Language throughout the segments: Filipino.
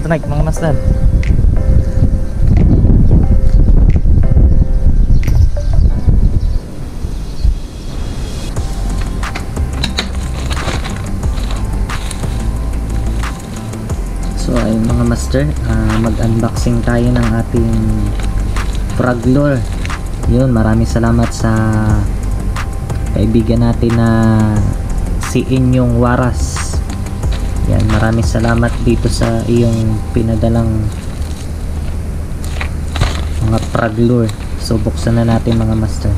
overnight mga master. So ayun mga master, mag-unboxing tayo ng ating Praglor. Yun, maraming salamat sa kaibigan natin na si Inyong Waras. Yan, maraming salamat dito sa iyong pinadalang mga Praglor. So buksan na natin mga master.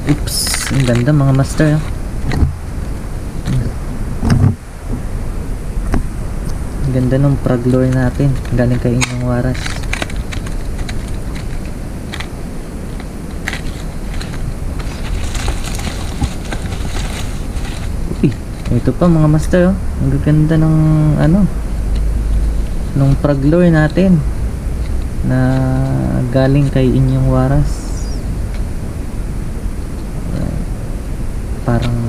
Oops, ang ganda mga master. Ang ganda ng Praglor natin, galing kay Inyong Waras. Uy, ito pa mga master, ang ganda ng nung Praglor natin na galing kay Inyong Waras. Parang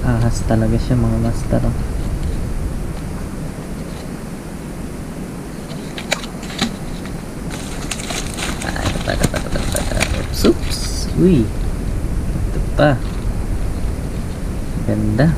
ahas talaga siya mga master. Oops, uy, ito pa, ganda.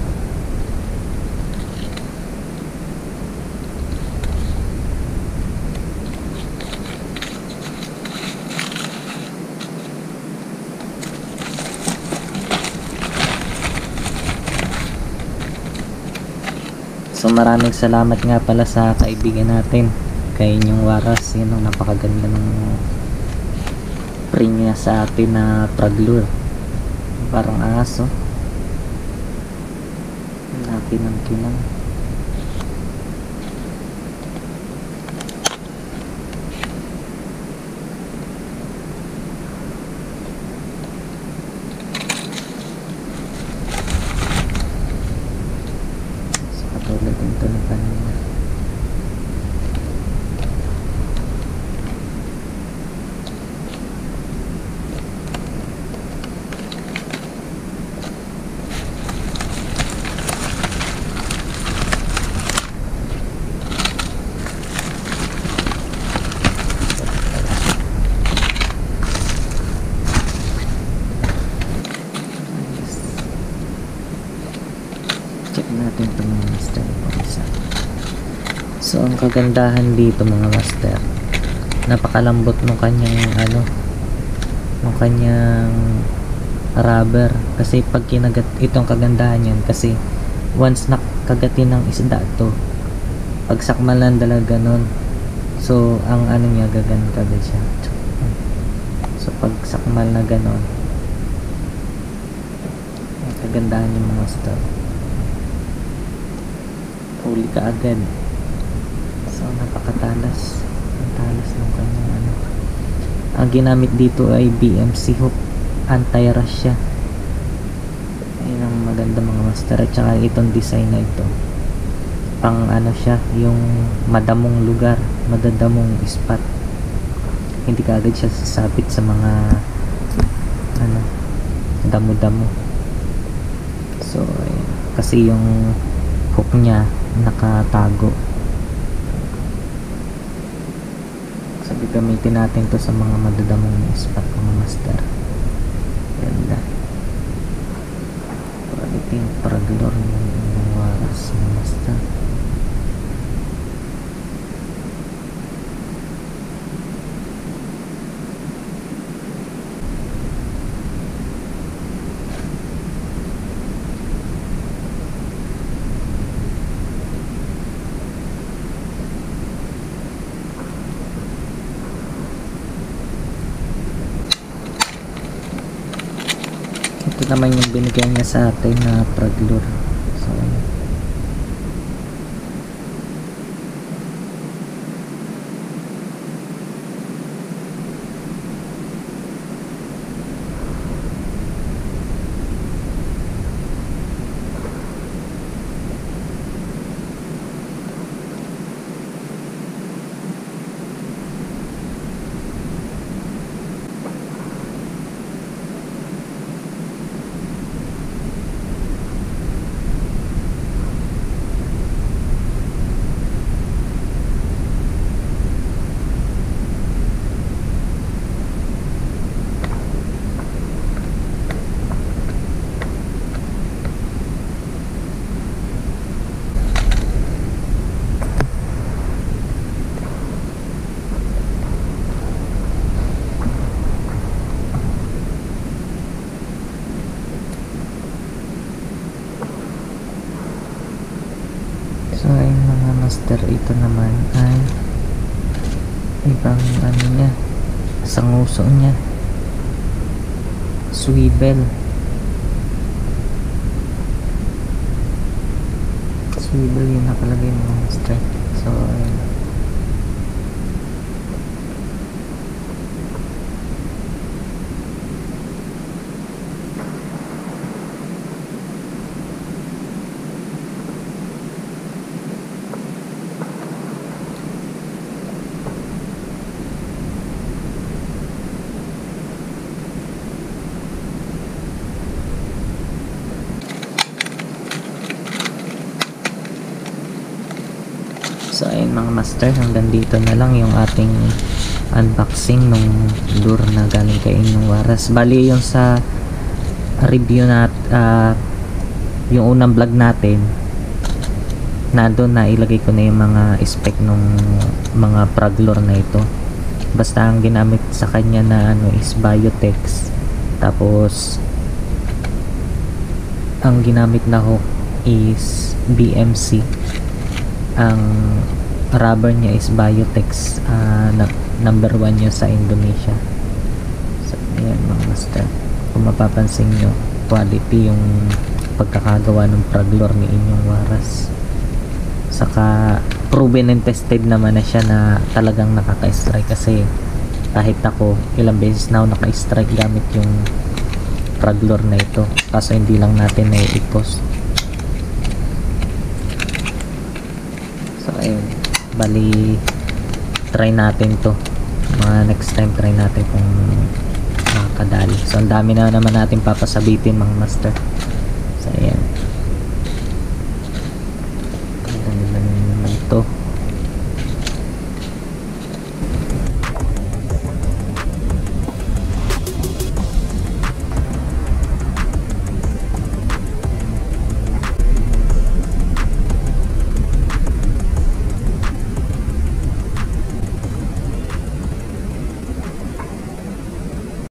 So maraming salamat nga pala sa kaibigan natin kay Inyong Waras. Yun ang napakaganda ng print niya sa atin na Praglor. Parang aso, nakinang-kinang. Katulad ito na kanina. Check natin ito mga master. So ang kagandahan dito mga master, napakalambot ng kanyang ng kanyang rubber. Kasi pag kinagat, itong kagandahan yan kasi once nakagatin ng isda to, pag sakmalan talaga nun, so ang niya gagan kagad siya. So pag sakmal na ganon, ang kagandahan yung mga master, huli ka agad. So napakatalas, ang talas ng kanyang ang ginamit dito ay BMC hook, anti-rush siya. Ayun ang maganda mga master. At saka itong design na ito, pang siya, yung madamong lugar, madadamong spot, hindi ka agad siya sasabit sa mga damo-damo. So ayun, kasi yung hook niya nakatago. So gagamitin natin to sa mga madadamong spot mga master. Ganda, quality yung Praglor ng Waras mga master. Ito naman yung binigyan niya sa atin na Praglor. So So ayun mga master, ito naman ay ibang ano niya, sanguso niya, swivel yung nakalagay mga master. So ayun. So ayun mga master, hanggang dito na lang yung ating unboxing nung lure na galing kay Inyong Waras. Bali yung sa review yung unang vlog natin, na doon na ilagay ko na yung mga spec nung mga frog lure na ito. Basta ang ginamit sa kanya na ano is Biotex, tapos ang ginamit na hook is BMC, ang rubber niya is Biotex, number 1 yun sa Indonesia. So ayan mga master, kung mapapansin nyo, quality yung pagkakagawa ng frog lure ni Inyong Waras. Saka proven and tested naman na siya na talagang nakaka-strike, kasi kahit ako ilang beses na ako naka-strike gamit yung frog lure na ito, kaso hindi lang natin na i-post. So ayun, bali try natin to mga next time, try natin kung makakadali. So ang dami na naman natin papasabitin mga master. So ayan, ganda naman ito.